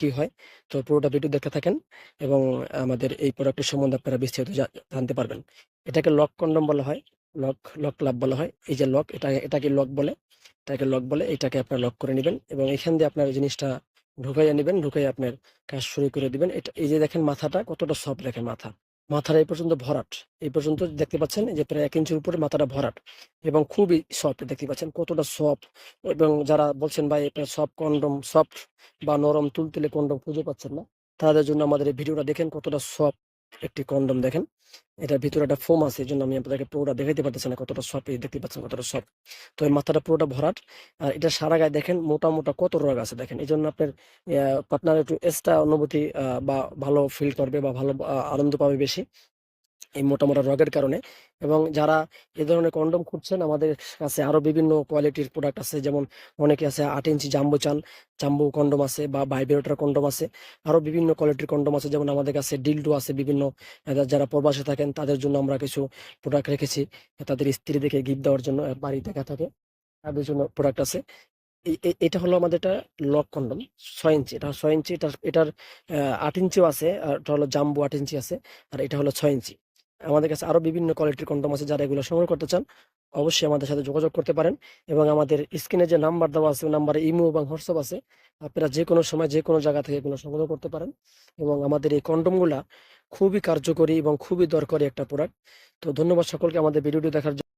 কি হয়। তো পুরোটা ভিডিও দেখতে থাকেন এবং আমাদের এই প্রোডাক্টের সম্বন্ধে আপনারা বিস্তারিত জানতে পারবেন। এটাকে লক কন্ডম বলা হয়, লক লক ক্লাব বলা হয়। এই যে লক, এটাকে লক বলে, এটাকে লক বলে। এটাকে আপনারা লক করে নিবেন এবং এখান দিয়ে আপনার জিনিসটা ঢুকাইয়া নিবেন, ঢুকাইয়া আপনার কাজ শুরু করে দিবেন। এটা এই যে দেখেন মাথাটা কতটা সফট, দেখেন মাথার এই পর্যন্ত ভরাট। এই পর্যন্ত দেখতে পাচ্ছেন এই যে প্রায় ১ ইঞ্চির উপরে মাথাটা ভরাট এবং খুবই সফট, দেখতে পাচ্ছেন কতটা সফট। এবং যারা বলছেন ভাই এটা সফট কন্ডম, সফট বা নরম তুলতুলে কন্ডম খুঁজে পাচ্ছেন না, তাদের জন্য আমাদের এই ভিডিওটা দেখেন কতটা সফট একটি কন্ডম। দেখেন এটার ভিতরে একটা ফোম আছে, এজন্য আমি আপনাদেরকে পুরোটা দেখাইতে পারতেছি না কতটা সফট। এই দেখতে পাচ্ছেন কতটা সফট। তো এই মাথাটা পুরোটা ভরাট। আর এটা সারা গায়ে দেখেন মোটা মোটা কত রোগ আছে দেখেন। এজন্য আপনার পার্টনার একটু এক্সট্রা অনুভূতি বা ভালো ফিল করবে বা ভালো আনন্দ পাবে বেশি এই মোটা মোটা রগের কারণে। এবং যারা এ ধরনের কন্ডম খুঁজছেন, আমাদের কাছে আরো বিভিন্ন কোয়ালিটির প্রোডাক্ট আছে। যেমন অনেকে আছে ৮ ইঞ্চি জাম্বো কন্ডম আছে বা ভাইব্রেটর কন্ডম আছে। আরো বিভিন্ন কোয়ালিটির কন্ডম আছে। যেমন আমাদের কাছে ডিলডো আছে বিভিন্ন। যারা প্রবাসে থাকেন তাদের জন্য আমরা কিছু প্রোডাক্ট রেখেছি, তাদের স্ত্রীদেরকে গিফট দেওয়ার জন্য। বাড়িতে একা থাকে তাদের জন্য প্রোডাক্ট আছে। এটা হলো আমাদের এটা লক কন্ডম ৬ ইঞ্চি। এটা ৬ ইঞ্চি। এটার ৮ ইঞ্চিও আছে, আর এটা হলো জাম্বো ৮ ইঞ্চি আছে, আর এটা হলো ৬ ইঞ্চি। আমাদের কাছে আরো বিভিন্ন কোয়ালিটির কন্ডম আছে। যারা এগুলো সংগ্রহ করতে চান অবশ্যই আমাদের সাথে যোগাযোগ করতে পারেন। এবং আমাদের স্ক্রিনে যে নাম্বার দেওয়া আছে ওই নাম্বারে ইমো এবং হোয়াটসঅ্যাপ আছে। আপনারা যেকোনো সময় যেকোনো জায়গা থেকে এগুলো সংগ্রহ করতে পারেন। এবং আমাদের এই কন্ডমগুলা খুবই কার্যকরী এবং খুবই দরকারি একটা প্রোডাক্ট। তো ধন্যবাদ সকলকে আমাদের ভিডিওটি দেখার জন্য।